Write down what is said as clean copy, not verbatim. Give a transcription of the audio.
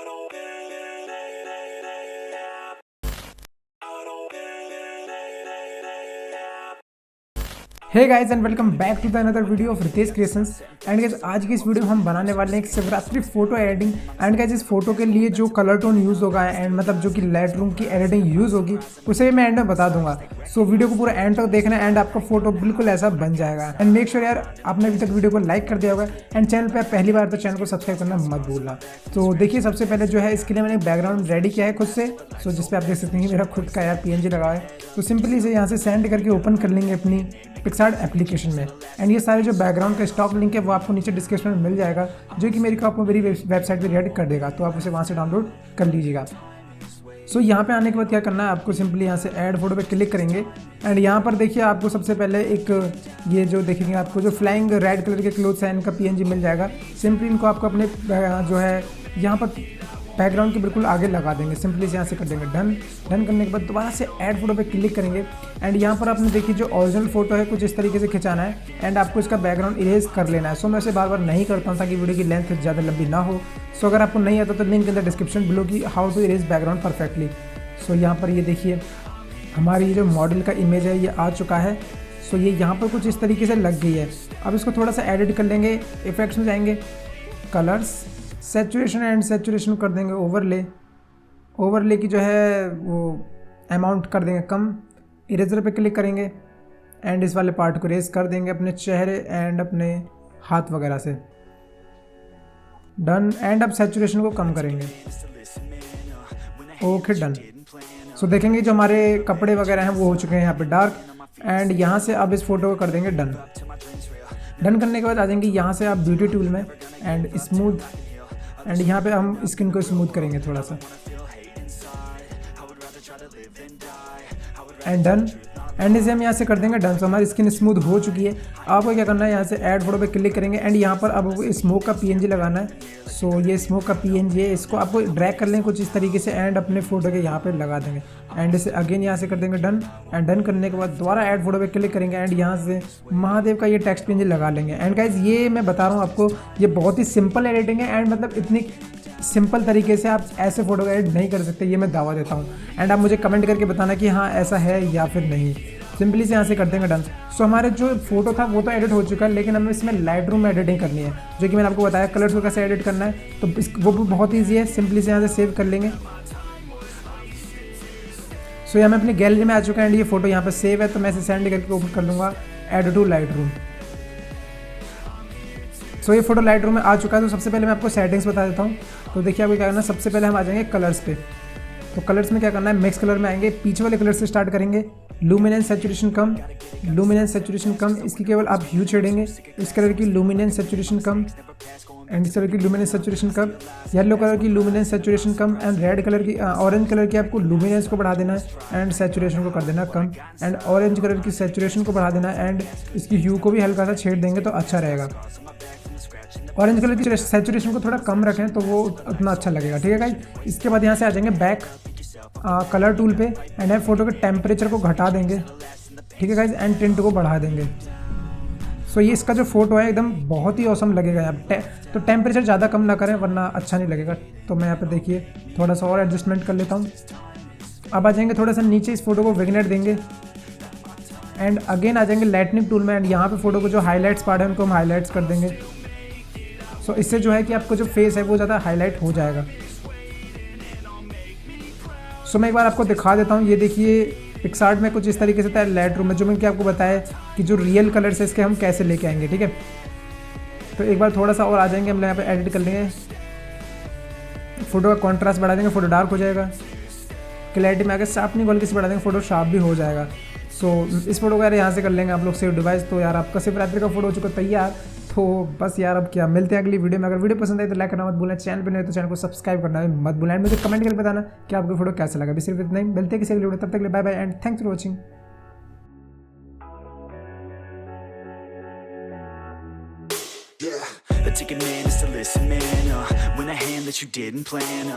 Hey guys and welcome back to the another video of Ritesh creations. And guys आज की इस video में हम बनाने वाले हैं एक Shivratri photo editing. And guys इस फोटो के लिए जो कलर टोन यूज़ होगा एंड मतलब जो कि लाइट रूम की एडिटिंग यूज़ होगी उसे भी मैं एंड में बता दूंगा। सो वीडियो को पूरा एंड तक देखना एंड आपका फोटो बिल्कुल ऐसा बन जाएगा। एंड मेक श्योर यार आपने अभी तक वीडियो को लाइक कर दिया होगा एंड चैनल पर पहली बार तो चैनल को सब्सक्राइब करना मत भूलना। तो देखिए सबसे पहले जो है इसके लिए मैंने बैकग्राउंड रेडी किया है खुद से। सो जिस पे आप देख सकते हैं मेरा खुद का यार PNG लगा है। तो सिंपली इसे यहाँ से सेंड करके ओपन कर लेंगे अपनी पिक्सार्ट एप्लीकेशन में। एंड ये सारे जो बैकग्राउंड का स्टॉक लिंक है वो आपको नीचे डिस्क्रिप्शन में मिल जाएगा, जो कि मेरी को आपको मेरी वेबसाइट पे रेडी कर देगा। तो आप उसे वहाँ से डाउनलोड कर लीजिएगा। सो यहाँ पे आने के बाद क्या करना है, आपको सिंपली यहाँ से ऐड फोटो पे क्लिक करेंगे। एंड यहाँ पर देखिए आपको सबसे पहले एक ये जो देखेंगे आपको जो फ्लाइंग रेड कलर के क्लोथ्स हैं इनका PNG मिल जाएगा। सिंपली इनको आपको अपने जो है यहाँ पर बैकग्राउंड के बिल्कुल आगे लगा देंगे। सिंपली यहाँ से कर देंगे डन करने के बाद दोबारा से ऐड फोटो पे क्लिक करेंगे। एंड यहाँ पर आपने देखिए जो ओरिजिनल फोटो है कुछ इस तरीके से खिंचाना है एंड आपको इसका बैकग्राउंड इरेज कर लेना है। सो मैं इसे बार बार नहीं करता हूँ ताकि वीडियो की लेंथ ज़्यादा लंबी ना हो। सो अगर आपको नहीं आता तो link in the description below की how to erase background perfectly. So यहाँ पर ये देखिए हमारी जो मॉडल का इमेज है ये आ चुका है। सो ये यहाँ पर कुछ इस तरीके से लग गई है। अब इसको थोड़ा सा एडिट कर लेंगे, इफेक्ट्स में जाएंगे, कलर्स, सैचुरेशन एंड सैचुरेशन कर देंगे ओवरले की जो है वो अमाउंट कर देंगे कम। इरेजर पे क्लिक करेंगे एंड इस वाले पार्ट को इरेज कर देंगे अपने चेहरे एंड अपने हाथ वगैरह से। डन। एंड अब सैचुरेशन को कम करेंगे। Okay done. सो देखेंगे जो हमारे कपड़े वगैरह हैं वो हो चुके हैं यहाँ पे डार्क। एंड यहाँ से अब इस फोटो को कर देंगे डन करने के बाद आ जाएंगे यहाँ से आप ब्यूटी टूल में एंड स्मूथ। एंड यहाँ पे हम स्किन को स्मूथ करेंगे थोड़ा सा एंड डन। एंड इसे हम यहाँ से कर देंगे डन। सो हमारी स्किन स्मूथ हो चुकी है। आपको क्या करना है, यहाँ से ऐड फोटो पे क्लिक करेंगे एंड यहाँ पर अब स्मोक का PNG लगाना है। सो ये स्मोक का PNG है, इसको आपको ड्रैग कर लेंगे कुछ इस तरीके से एंड अपने फोटो के यहाँ पे लगा देंगे। एंड इसे अगेन यहाँ से कर देंगे डन। एंड डन करने के बाद दोबारा ऐड फोटो पे क्लिक करेंगे एंड यहाँ से महादेव का ये टेक्स्ट PNG लगा लेंगे। एंड गाइज ये मैं बता रहा हूँ आपको ये बहुत ही सिंपल एडिटिंग है एंड मतलब इतनी सिंपल तरीके से आप ऐसे फोटो एडिट नहीं कर सकते, ये मैं दावा देता हूँ। एंड आप मुझे कमेंट करके बताना कि हाँ ऐसा है या फिर नहीं। सिंपली से यहाँ से कर देंगे डन। सो हमारे जो फोटो था वो तो एडिट हो चुका है, लेकिन हमें इसमें लाइट रूम में एडिटिंग करनी है, जो कि मैंने आपको बताया कलर्स को कैसे एडिट करना है। तो वो भी बहुत ईजी है। सिंपली से यहाँ से सेव कर लेंगे। सो यहाँ मैं अपनी गैलरी में आ चुका है एंड ये फोटो यहाँ पर सेव है। तो मैं इसे सेंड करके ओपन कर लूँगा एड टू लाइट रूम। सो ये फोटो लाइट रूम में आ चुका है। तो सबसे पहले मैं आपको सेटिंग्स बता देता हूँ। तो देखिए आपको क्या करना है, सबसे पहले हम आ जाएंगे कलर्स पे। तो कलर्स में क्या करना है, मिक्स कलर में आएंगे, पीछे वाले कलर से स्टार्ट करेंगे। लुमिनेंस सैचुरेशन कम, इसकी केवल आप ह्यू छेड़ेंगे। इस कलर की लुमिनेंस सैचुरेशन कम एंड इस कलर की लुमिनेंस सैचुरेशन कम। येलो कलर की luminous saturation come and red colour की ऑरेंज कलर की आपको लुमिनेंस को बढ़ा देना है एंड सैचुरेशन को कर देना कम। एंड ऑरेंज कलर की सैचुरेशन को बढ़ा देना है एंड इसकी ह्यू को भी हल्का सा छेड़ देंगे तो अच्छा रहेगा। ऑरेंज कलर की सैचुरेशन को थोड़ा कम रखें तो वो उतना अच्छा लगेगा, ठीक है गाइस। इसके बाद यहाँ से आ जाएंगे बैक कलर टूल पे एंड फोटो के टेम्परेचर को घटा देंगे, ठीक है गाइस, एंड टिंट को बढ़ा देंगे। सो ये इसका जो फोटो है एकदम बहुत ही औसम लगेगा यहाँ तो टेम्परेचर ज़्यादा कम ना करें वरना अच्छा नहीं लगेगा। तो मैं यहाँ पे देखिए थोड़ा सा और एडजस्टमेंट कर लेता हूँ। अब आ जाएंगे थोड़ा सा नीचे, इस फोटो को विग्नेट देंगे एंड अगेन आ जाएंगे लाइटनिंग टूल में एंड यहाँ पे फोटो को जो हाईलाइट्स पार्ट है उनको हम हाईलाइट्स कर देंगे। सो इससे जो है कि आपको जो फेस है वो ज़्यादा हाईलाइट हो जाएगा। सो मैं एक बार आपको दिखा देता हूँ। ये देखिए पिक्सार्ट में कुछ इस तरीके से था लाइट रूम में, जो मैंने आपको बताया कि जो रियल कलर्स है इसके हम कैसे लेके आएंगे, ठीक है। तो एक बार थोड़ा सा और आ जाएंगे, हम यहाँ पे एडिट कर लेंगे, फोटो का कॉन्ट्रास्ट बढ़ा देंगे, फोटो डार्क हो जाएगा। क्लैरिटी में आगे शार्पनिंग वाले किसी बढ़ा देंगे, फोटो शार्प भी हो जाएगा। सो इस फोटो को यार यहाँ से कर लेंगे आप लोग सेव डिवाइस। तो यार आपका शिवरात्रि का फोटो हो चुका तैयार। तो बस यार अब क्या, मिलते हैं अगली वीडियो में। अगर वीडियो पसंद आए तो लाइक करना मत भूलना, चैनल पे नहीं तो चैनल को सब्सक्राइब करना मत भूलना। मुझे कमेंट करके बताना कि आपको फोटो कैसा लगा। सिर्फ इतना ही, मिलते हैं किसी अगली वीडियो, तब तक bye bye and thanks for watching. A ticket man is to listen, man. When the hand that you didn't plan.